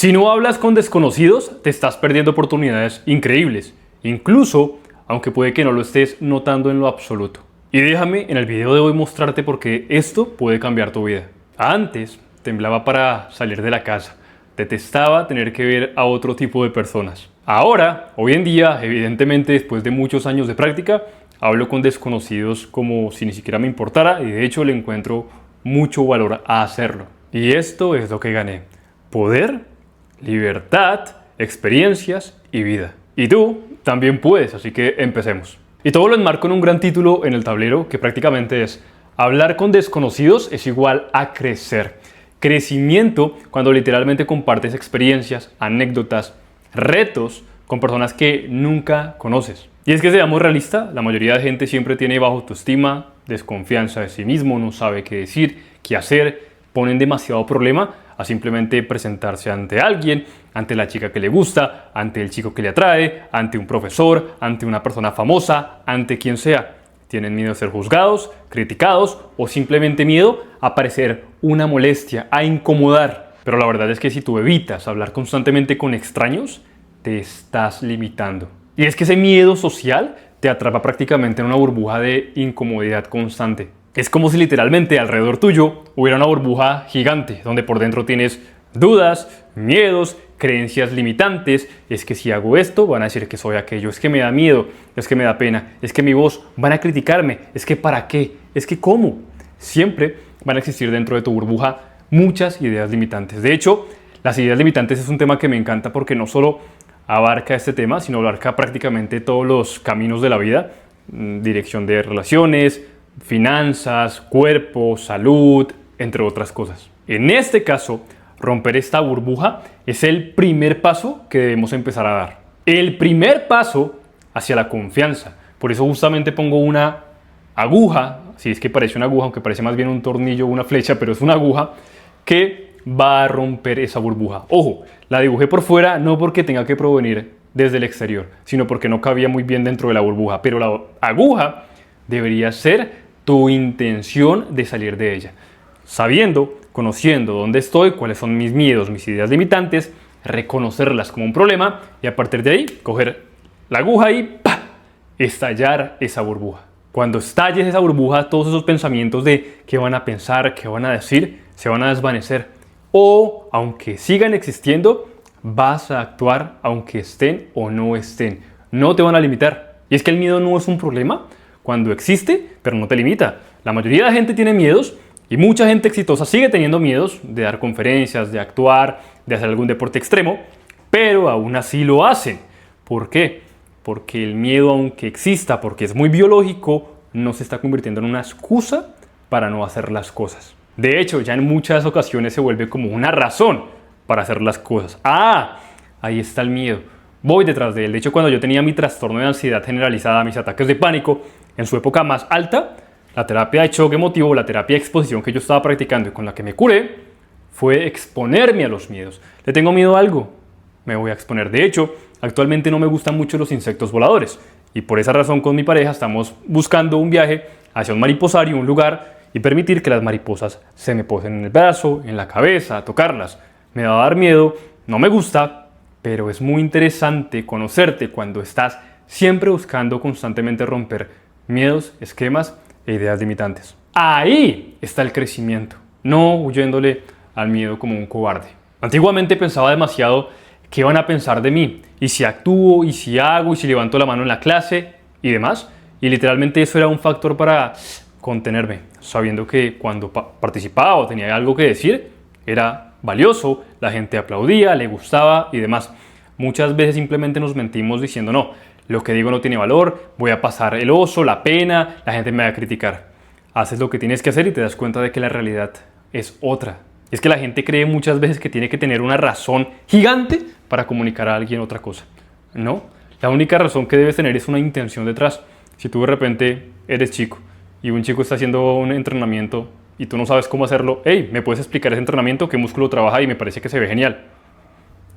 Si no hablas con desconocidos, te estás perdiendo oportunidades increíbles, incluso aunque puede que no lo estés notando en lo absoluto. Y déjame en el video de hoy mostrarte por qué esto puede cambiar tu vida. Antes temblaba para salir de la casa, detestaba tener que ver a otro tipo de personas. Ahora, hoy en día, evidentemente después de muchos años de práctica, hablo con desconocidos como si ni siquiera me importara y de hecho le encuentro mucho valor a hacerlo. Y esto es lo que gané: poder, libertad, experiencias y vida. Y tú también puedes, así que empecemos. Y todo lo enmarco en un gran título en el tablero que prácticamente es: hablar con desconocidos es igual a crecer. Crecimiento cuando literalmente compartes experiencias, anécdotas, retos con personas que nunca conoces. Y es que seamos realistas, la mayoría de gente siempre tiene baja autoestima, desconfianza de sí mismo, no sabe qué decir, qué hacer, ponen demasiado problema a simplemente presentarse ante alguien, ante la chica que le gusta, ante el chico que le atrae, ante un profesor, ante una persona famosa, ante quien sea. Tienen miedo a ser juzgados, criticados o simplemente miedo a parecer una molestia, a incomodar. Pero la verdad es que si tú evitas hablar constantemente con extraños, te estás limitando. Y es que ese miedo social te atrapa prácticamente en una burbuja de incomodidad constante. Es como si literalmente alrededor tuyo hubiera una burbuja gigante, donde por dentro tienes dudas, miedos, creencias limitantes. Es que si hago esto van a decir que soy aquello, es que me da miedo, es que me da pena, es que mi voz, van a criticarme, es que para qué, es que cómo. Siempre van a existir dentro de tu burbuja muchas ideas limitantes. De hecho, las ideas limitantes es un tema que me encanta porque no solo abarca este tema, sino abarca prácticamente todos los caminos de la vida: dirección de relaciones, finanzas, cuerpo, salud, entre otras cosas. En este caso, romper esta burbuja es el primer paso que debemos empezar a dar. El primer paso hacia la confianza. Por eso justamente pongo una aguja, si es que parece una aguja, aunque parece más bien un tornillo o una flecha, pero es una aguja que va a romper esa burbuja. Ojo, la dibujé por fuera no porque tenga que provenir desde el exterior, sino porque no cabía muy bien dentro de la burbuja. Pero la aguja debería ser tu intención de salir de ella. Sabiendo, conociendo dónde estoy, cuáles son mis miedos, mis ideas limitantes, reconocerlas como un problema y a partir de ahí coger la aguja y ¡pah!, estallar esa burbuja. Cuando estalles esa burbuja, todos esos pensamientos de qué van a pensar, qué van a decir, se van a desvanecer. O, aunque sigan existiendo, vas a actuar aunque estén o no estén. No te van a limitar. Y es que el miedo no es un problema cuando existe, pero no te limita. La mayoría de la gente tiene miedos y mucha gente exitosa sigue teniendo miedos de dar conferencias, de actuar, de hacer algún deporte extremo, pero aún así lo hacen. ¿Por qué? Porque el miedo, aunque exista, porque es muy biológico, no se está convirtiendo en una excusa para no hacer las cosas. De hecho, ya en muchas ocasiones se vuelve como una razón para hacer las cosas. Ahí está el miedo. Voy detrás de él. De hecho, cuando yo tenía mi trastorno de ansiedad generalizada, mis ataques de pánico, en su época más alta, la terapia de choque emotivo, la terapia de exposición que yo estaba practicando y con la que me curé, fue exponerme a los miedos. ¿Le tengo miedo a algo? Me voy a exponer. De hecho, actualmente no me gustan mucho los insectos voladores y por esa razón con mi pareja estamos buscando un viaje hacia un mariposario, un lugar, y permitir que las mariposas se me posen en el brazo, en la cabeza, tocarlas. Me va a dar miedo, no me gusta, pero es muy interesante conocerte cuando estás siempre buscando constantemente romper miedos, esquemas e ideas limitantes. Ahí está el crecimiento, no huyéndole al miedo como un cobarde. Antiguamente pensaba demasiado qué van a pensar de mí, y si actúo, y si hago, y si levanto la mano en la clase y demás. Y literalmente eso era un factor para contenerme, sabiendo que cuando participaba o tenía algo que decir, era valioso, la gente aplaudía, le gustaba y demás. Muchas veces simplemente nos mentimos diciendo no, lo que digo no tiene valor, voy a pasar el oso, la pena, la gente me va a criticar. Haces lo que tienes que hacer y te das cuenta de que la realidad es otra. Es que la gente cree muchas veces que tiene que tener una razón gigante para comunicar a alguien otra cosa. No, la única razón que debes tener es una intención detrás. Si tú de repente eres chico y un chico está haciendo un entrenamiento y tú no sabes cómo hacerlo, hey, ¿me puedes explicar ese entrenamiento? ¿Qué músculo trabaja? Y me parece que se ve genial.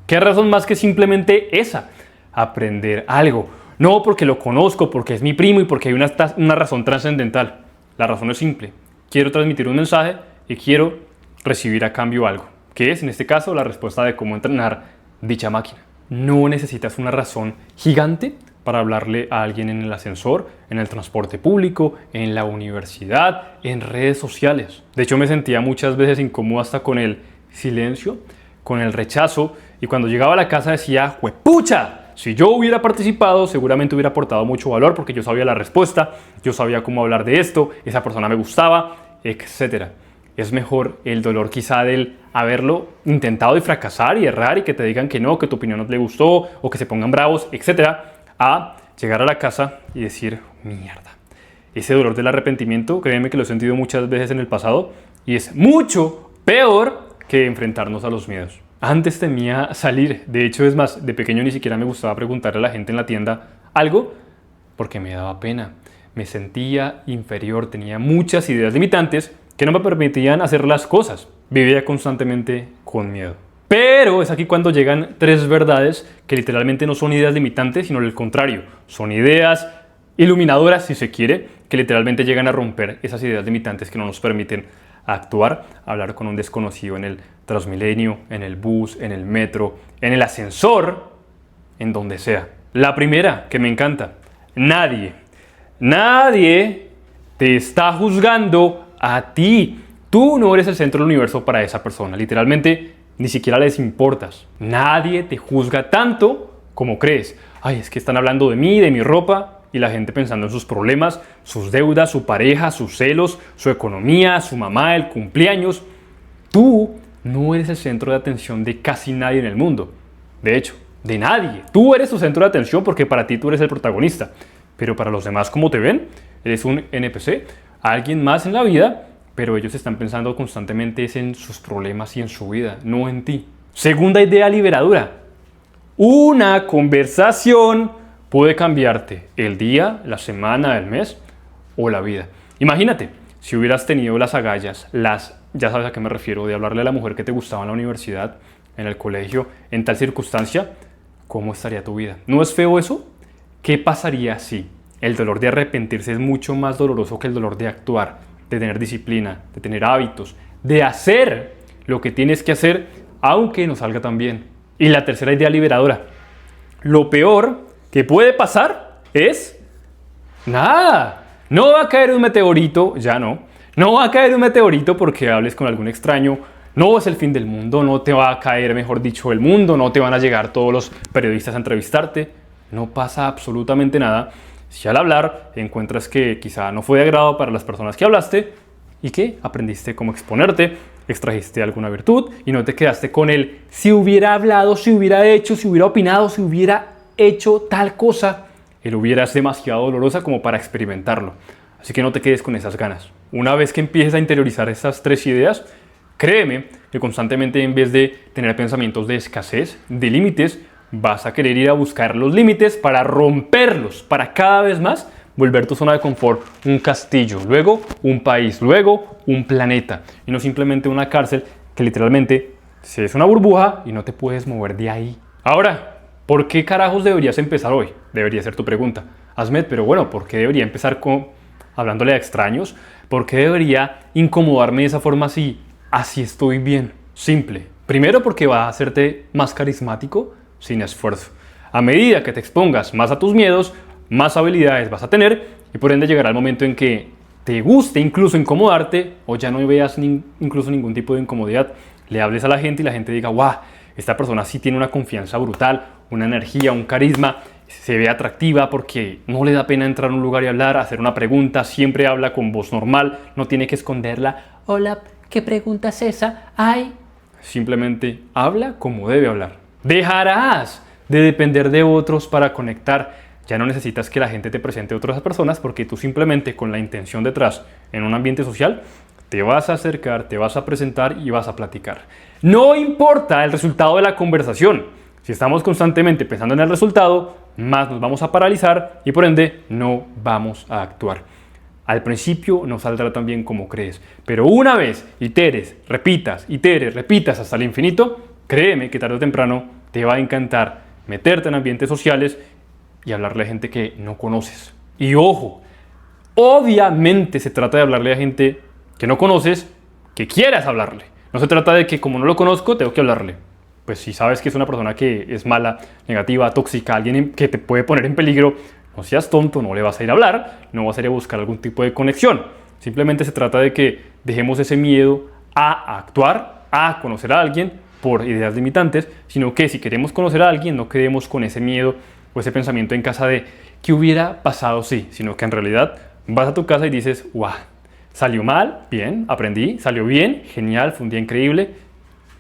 ¿Qué razón más que simplemente esa? Aprender algo. No porque lo conozco, porque es mi primo y porque hay una razón trascendental. La razón es simple. Quiero transmitir un mensaje y quiero recibir a cambio algo. que es en este caso la respuesta de cómo entrenar dicha máquina. No necesitas una razón gigante para hablarle a alguien en el ascensor, en el transporte público, en la universidad, en redes sociales. De hecho, me sentía muchas veces incómodo hasta con el silencio, con el rechazo, y cuando llegaba a la casa decía, ¡juepucha! Si yo hubiera participado, seguramente hubiera aportado mucho valor porque yo sabía la respuesta, yo sabía cómo hablar de esto, esa persona me gustaba, etc. Es mejor el dolor quizá del haberlo intentado y fracasar y errar y que te digan que no, que tu opinión no te gustó o que se pongan bravos, etc. A llegar a la casa y decir, mierda. Ese dolor del arrepentimiento, créeme que lo he sentido muchas veces en el pasado y es mucho peor que enfrentarnos a los miedos. Antes temía salir, de hecho es más, de pequeño ni siquiera me gustaba preguntarle a la gente en la tienda algo porque me daba pena. Me sentía inferior, tenía muchas ideas limitantes que no me permitían hacer las cosas. Vivía constantemente con miedo. Pero es aquí cuando llegan tres verdades que literalmente no son ideas limitantes, sino el contrario. Son ideas iluminadoras, si se quiere, que literalmente llegan a romper esas ideas limitantes que no nos permiten actuar, hablar con un desconocido en el Transmilenio, en el bus, en el metro, en el ascensor, en donde sea. La primera, que me encanta, nadie te está juzgando a ti. Tú no eres el centro del universo para esa persona. Literalmente, ni siquiera les importas. Nadie te juzga tanto como crees. Ay, es que están hablando de mí, de mi ropa, y la gente pensando en sus problemas, sus deudas, su pareja, sus celos, su economía, su mamá, el cumpleaños. Tú no eres el centro de atención de casi nadie en el mundo. De hecho, de nadie. Tú eres tu centro de atención porque para ti tú eres el protagonista. Pero para los demás, ¿cómo te ven? Eres un NPC, alguien más en la vida, pero ellos están pensando constantemente en sus problemas y en su vida, no en ti. Segunda idea liberadora. Una conversación puede cambiarte el día, la semana, el mes o la vida. Imagínate, si hubieras tenido las agallas, ya sabes a qué me refiero, de hablarle a la mujer que te gustaba en la universidad, en el colegio, en tal circunstancia, ¿cómo estaría tu vida? ¿No es feo eso? ¿Qué pasaría si el dolor de arrepentirse es mucho más doloroso que el dolor de actuar, de tener disciplina, de tener hábitos, de hacer lo que tienes que hacer, aunque no salga tan bien? Y la tercera idea liberadora. Lo peor que puede pasar es nada. No va a caer un meteorito, ya no. No va a caer un meteorito porque hables con algún extraño. No es el fin del mundo, no te va a caer, mejor dicho, el mundo, no te van a llegar todos los periodistas a entrevistarte. No pasa absolutamente nada. Si al hablar encuentras que quizá no fue de agrado para las personas que hablaste y que aprendiste cómo exponerte, extrajiste alguna virtud y no te quedaste con el si hubiera hablado, si hubiera hecho, si hubiera opinado, si hubiera hecho tal cosa, el hubiera es demasiado dolorosa como para experimentarlo. Así que no te quedes con esas ganas. Una vez que empieces a interiorizar esas tres ideas, créeme que constantemente en vez de tener pensamientos de escasez, de límites, vas a querer ir a buscar los límites para romperlos, para cada vez más volver tu zona de confort un castillo, luego un país, luego un planeta y no simplemente una cárcel que literalmente es una burbuja y no te puedes mover de ahí. Ahora, ¿por qué carajos deberías empezar hoy? Debería ser tu pregunta. Ahmed, pero bueno, ¿por qué debería empezar hablándole a extraños? ¿Por qué debería incomodarme de esa forma si así estoy bien? Simple. Primero porque va a hacerte más carismático sin esfuerzo. A medida que te expongas más a tus miedos, más habilidades vas a tener y por ende llegará el momento en que te guste incluso incomodarte o ya no veas incluso ningún tipo de incomodidad. Le hables a la gente y la gente diga, ¡guau! Esta persona sí tiene una confianza brutal, una energía, un carisma, se ve atractiva porque no le da pena entrar a un lugar y hablar, hacer una pregunta, siempre habla con voz normal, no tiene que esconderla. Hola, ¿qué pregunta es esa? Ay. Simplemente habla como debe hablar. Dejarás de depender de otros para conectar. Ya no necesitas que la gente te presente a otras personas porque tú simplemente con la intención detrás en un ambiente social te vas a acercar, te vas a presentar y vas a platicar. No importa el resultado de la conversación. Si estamos constantemente pensando en el resultado, más nos vamos a paralizar y por ende no vamos a actuar. Al principio no saldrá tan bien como crees, pero una vez iteres, repitas hasta el infinito, créeme que tarde o temprano te va a encantar meterte en ambientes sociales y hablarle a gente que no conoces. Y ojo, obviamente se trata de hablarle a gente que no conoces, que quieras hablarle. No se trata de que como no lo conozco, tengo que hablarle. Pues si sabes que es una persona que es mala, negativa, tóxica, alguien que te puede poner en peligro, no seas tonto, no le vas a ir a hablar, no vas a ir a buscar algún tipo de conexión. Simplemente se trata de que dejemos ese miedo a actuar, a conocer a alguien por ideas limitantes, sino que si queremos conocer a alguien, no quedemos con ese miedo o ese pensamiento en casa de ¿qué hubiera pasado si? Sino que en realidad vas a tu casa y dices, ¡guau! Salió mal, bien, aprendí, salió bien, genial, fue un día increíble.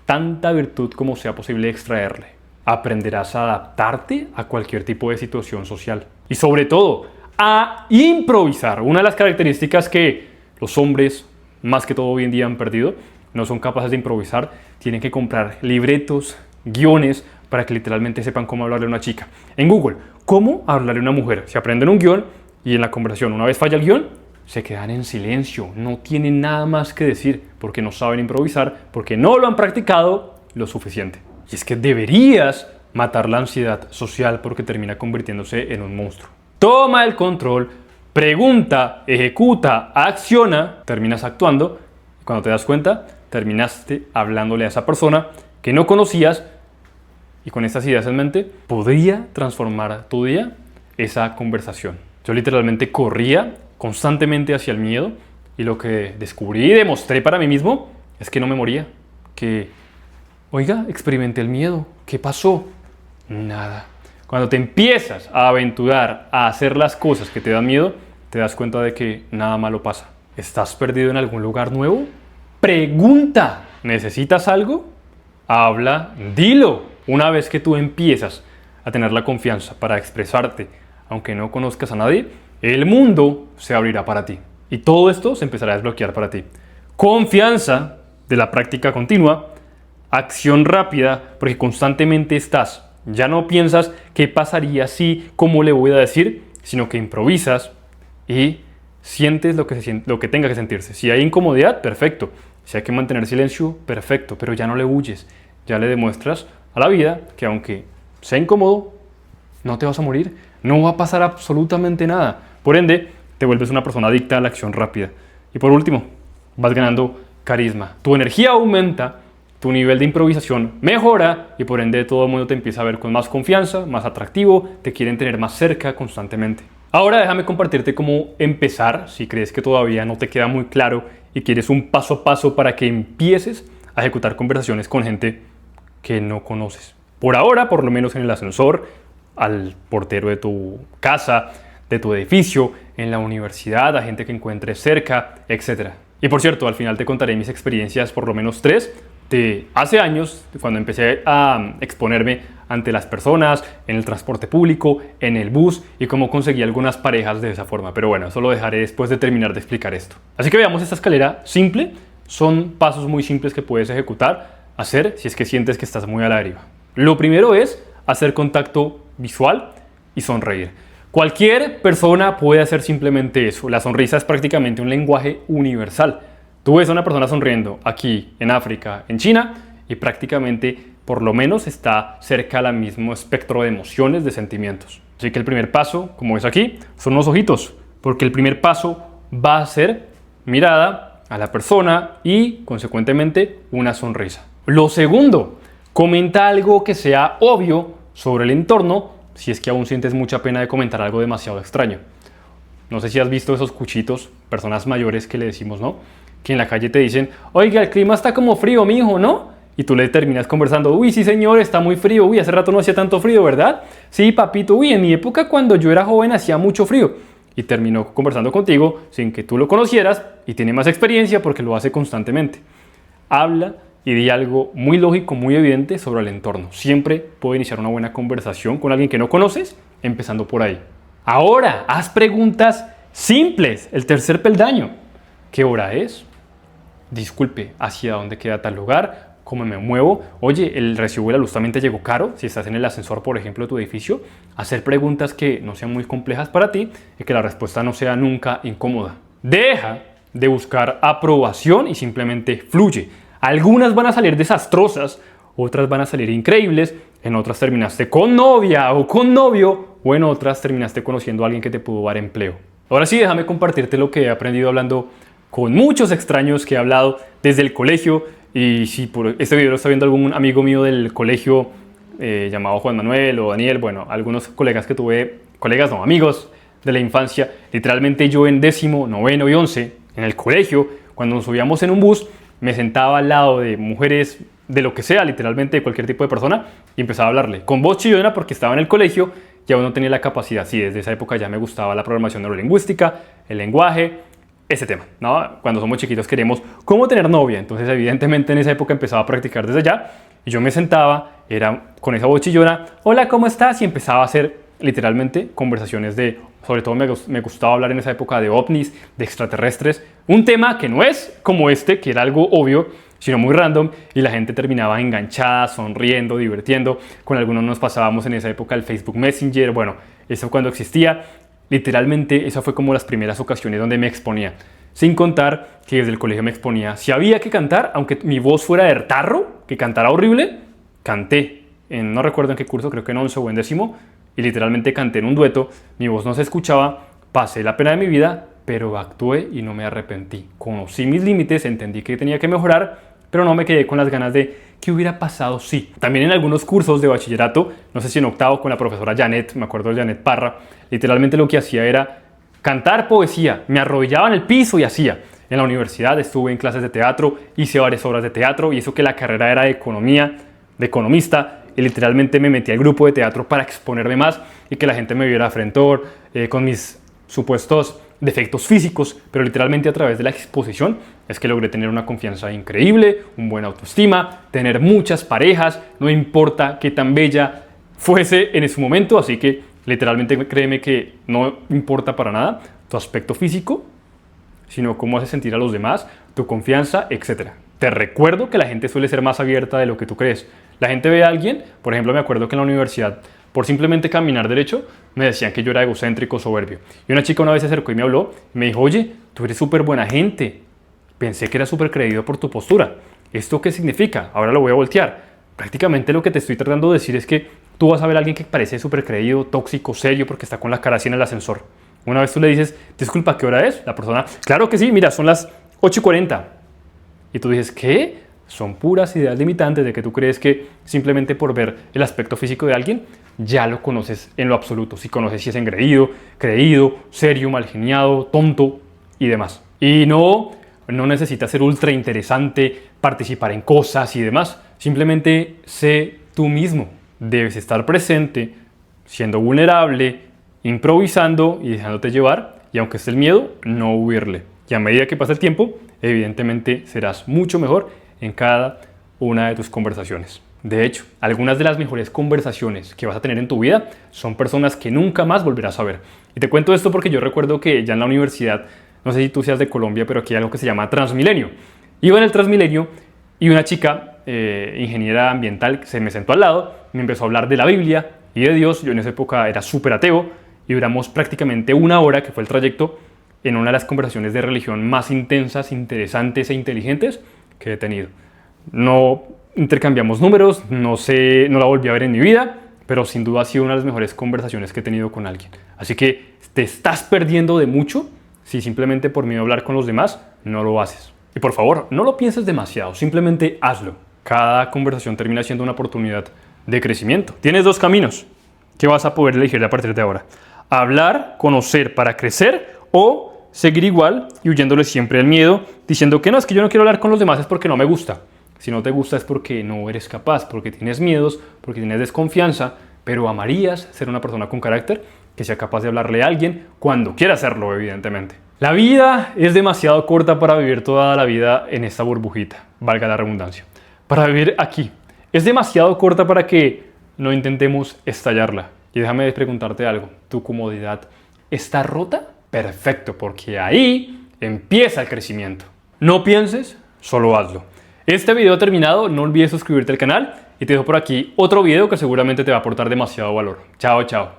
Tanta virtud como sea posible extraerle. Aprenderás a adaptarte a cualquier tipo de situación social. Y sobre todo, a improvisar. Una de las características que los hombres, más que todo hoy en día, han perdido, no son capaces de improvisar. Tienen que comprar libretos, guiones, para que literalmente sepan cómo hablarle a una chica. En Google, ¿cómo hablarle a una mujer? Se aprenden un guión y en la conversación, una vez falla el guión, se quedan en silencio, no tienen nada más que decir porque no saben improvisar, porque no lo han practicado lo suficiente. Y es que deberías matar la ansiedad social porque termina convirtiéndose en un monstruo. Toma el control, pregunta, ejecuta, acciona, terminas actuando y cuando te das cuenta, terminaste hablándole a esa persona que no conocías y con estas ideas en mente, podría transformar tu día esa conversación. Yo literalmente corría constantemente hacia el miedo y lo que descubrí y demostré para mí mismo es que no me moría, que, oiga, experimenté el miedo, ¿qué pasó? Nada. Cuando te empiezas a aventurar a hacer las cosas que te dan miedo, te das cuenta de que nada malo pasa. ¿Estás perdido en algún lugar nuevo? Pregunta. ¿Necesitas algo? Habla, dilo. Una vez que tú empiezas a tener la confianza para expresarte, aunque no conozcas a nadie, el mundo se abrirá para ti. Y todo esto se empezará a desbloquear para ti. Confianza de la práctica continua, acción rápida, porque constantemente estás. Ya no piensas qué pasaría si, cómo le voy a decir, sino que improvisas y sientes lo que tenga que sentirse. Si hay incomodidad, perfecto. Si hay que mantener silencio, perfecto. Pero ya no le huyes. Ya le demuestras a la vida que aunque sea incómodo, no te vas a morir. No va a pasar absolutamente nada. Por ende, te vuelves una persona adicta a la acción rápida. Y por último, vas ganando carisma. Tu energía aumenta, tu nivel de improvisación mejora y por ende todo el mundo te empieza a ver con más confianza, más atractivo, te quieren tener más cerca constantemente. Ahora déjame compartirte cómo empezar, si crees que todavía no te queda muy claro y quieres un paso a paso para que empieces a ejecutar conversaciones con gente que no conoces. Por ahora, por lo menos en el ascensor, al portero de tu casa, de tu edificio, en la universidad, a gente que encuentres cerca, etc. Y por cierto, al final te contaré mis experiencias, por lo menos 3, de hace años, cuando empecé a exponerme ante las personas, en el transporte público, en el bus y cómo conseguí algunas parejas de esa forma. Pero bueno, eso lo dejaré después de terminar de explicar esto. Así que veamos esta escalera simple. Son pasos muy simples que puedes ejecutar, hacer si es que sientes que estás muy a la deriva. Lo primero es hacer contacto visual y sonreír. Cualquier persona puede hacer simplemente eso. La sonrisa es prácticamente un lenguaje universal. Tú ves a una persona sonriendo aquí, en África, en China, y prácticamente, por lo menos, está cerca al mismo espectro de emociones, de sentimientos. Así que el primer paso, como ves aquí, son los ojitos, porque el primer paso va a ser mirada a la persona y, consecuentemente, una sonrisa. Lo segundo, comenta algo que sea obvio sobre el entorno, si es que aún sientes mucha pena de comentar algo demasiado extraño. No sé si has visto esos cuchitos, personas mayores que le decimos, ¿no? Que en la calle te dicen, oiga, el clima está como frío, mijo, ¿no? Y tú le terminas conversando, uy, sí señor, está muy frío, uy, hace rato no hacía tanto frío, ¿verdad? Sí, papito, uy, en mi época cuando yo era joven hacía mucho frío. Y terminó conversando contigo sin que tú lo conocieras y tiene más experiencia porque lo hace constantemente. Habla y di algo muy lógico, muy evidente sobre el entorno. Siempre puede iniciar una buena conversación con alguien que no conoces, empezando por ahí. Ahora, haz preguntas simples, el tercer peldaño. ¿Qué hora es? Disculpe, ¿hacia dónde queda tal lugar? ¿Cómo me muevo? Oye, ¿el recibo de la luz también te llegó caro? Si estás en el ascensor, por ejemplo, de tu edificio, hacer preguntas que no sean muy complejas para ti y que la respuesta no sea nunca incómoda. Deja de buscar aprobación y simplemente fluye. Algunas van a salir desastrosas, otras van a salir increíbles, en otras terminaste con novia o con novio, o en otras terminaste conociendo a alguien que te pudo dar empleo. Ahora sí, déjame compartirte lo que he aprendido hablando con muchos extraños que he hablado desde el colegio. Y si por este video lo está viendo algún amigo mío del colegio llamado Juan Manuel o Daniel, bueno, algunos colegas que tuve, colegas no, amigos de la infancia, literalmente yo en 10º, 9º y 11 en el colegio, cuando nos subíamos en un bus, me sentaba al lado de mujeres, de lo que sea, literalmente de cualquier tipo de persona, y empezaba a hablarle con voz chillona porque estaba en el colegio y aún no tenía la capacidad. Sí, desde esa época ya me gustaba la programación neurolingüística, el lenguaje, ese tema, ¿no? Cuando somos chiquitos queremos cómo tener novia, entonces evidentemente en esa época empezaba a practicar desde allá y yo me sentaba, era con esa voz chillona, hola, ¿cómo estás? Y empezaba a hacer literalmente conversaciones de, sobre todo me gustaba hablar en esa época de ovnis, de extraterrestres, un tema que no es como este, que era algo obvio, sino muy random, y la gente terminaba enganchada, sonriendo, divirtiendo. Con algunos nos pasábamos en esa época el Facebook Messenger, bueno, eso cuando existía. Literalmente, esa fue como las primeras ocasiones donde me exponía. Sin contar que desde el colegio me exponía. Si había que cantar, aunque mi voz fuera de tarro, que cantara horrible, canté. No recuerdo en qué curso, creo que en 11 o en 10º, y literalmente canté en un dueto. Mi voz no se escuchaba, pasé la pena de mi vida, pero actué y no me arrepentí. Conocí mis límites, entendí que tenía que mejorar, pero no me quedé con las ganas de ¿qué hubiera pasado si? También en algunos cursos de bachillerato, no sé si en 8º con la profesora Janet, me acuerdo de Janet Parra, literalmente lo que hacía era cantar poesía, me arrodillaba en el piso y hacía. En la universidad estuve en clases de teatro, hice varias obras de teatro y eso que la carrera era de economía, de economista, y literalmente me metí al grupo de teatro para exponerme más y que la gente me viera frentor, con mis supuestos defectos físicos, pero literalmente a través de la exposición es que logré tener una confianza increíble, un buen autoestima, tener muchas parejas, no importa qué tan bella fuese en ese momento, así que literalmente créeme que no importa para nada tu aspecto físico, sino cómo haces sentir a los demás, tu confianza, etc. Te recuerdo que la gente suele ser más abierta de lo que tú crees. La gente ve a alguien, por ejemplo, me acuerdo que en la universidad, por simplemente caminar derecho, me decían que yo era egocéntrico, soberbio. Y una chica una vez se acercó y me habló y me dijo, oye, tú eres súper buena gente. Pensé que eras súper creído por tu postura. ¿Esto qué significa? Ahora lo voy a voltear. Prácticamente lo que te estoy tratando de decir es que tú vas a ver a alguien que parece súper creído, tóxico, serio, porque está con la cara así en el ascensor. Una vez tú le dices, disculpa, ¿qué hora es? La persona, claro que sí, mira, son las 8:40. Y tú dices, ¿qué? Son puras ideas limitantes de que tú crees que simplemente por ver el aspecto físico de alguien ya lo conoces en lo absoluto. Si conoces si es engreído, creído, serio, mal geniado, tonto y demás. Y no necesitas ser ultra interesante, participar en cosas y demás. Simplemente sé tú mismo. Debes estar presente, siendo vulnerable, improvisando y dejándote llevar. Y aunque esté el miedo, no huirle. Y a medida que pasa el tiempo, evidentemente serás mucho mejor en cada una de tus conversaciones. De hecho, algunas de las mejores conversaciones que vas a tener en tu vida son personas que nunca más volverás a ver. Y te cuento esto porque yo recuerdo que ya en la universidad, no sé si tú seas de Colombia, pero aquí hay algo que se llama Transmilenio. Iba en el Transmilenio y una chica, ingeniera ambiental, se me sentó al lado, me empezó a hablar de la Biblia y de Dios. Yo en esa época era súper ateo y duramos prácticamente 1 hora, que fue el trayecto, en una de las conversaciones de religión más intensas, interesantes e inteligentes que he tenido. No intercambiamos números, no la volví a ver en mi vida, pero sin duda ha sido una de las mejores conversaciones que he tenido con alguien. Así que te estás perdiendo de mucho si simplemente por miedo a hablar con los demás no lo haces. Y por favor, no lo pienses demasiado, simplemente hazlo. Cada conversación termina siendo una oportunidad de crecimiento. Tienes 2 caminos que vas a poder elegir a partir de ahora: hablar, conocer para crecer, o seguir igual y huyéndole siempre al miedo, diciendo que no, es que yo no quiero hablar con los demás, es porque no me gusta. Si no te gusta es porque no eres capaz, porque tienes miedos, porque tienes desconfianza, pero amarías ser una persona con carácter que sea capaz de hablarle a alguien cuando quiera hacerlo, evidentemente. La vida es demasiado corta para vivir toda la vida en esta burbujita, valga la redundancia, para vivir aquí. Es demasiado corta para que no intentemos estallarla. Y déjame preguntarte algo, ¿tu comodidad está rota? Perfecto, porque ahí empieza el crecimiento. No pienses, solo hazlo. Este video ha terminado, no olvides suscribirte al canal y te dejo por aquí otro video que seguramente te va a aportar demasiado valor. Chao, chao.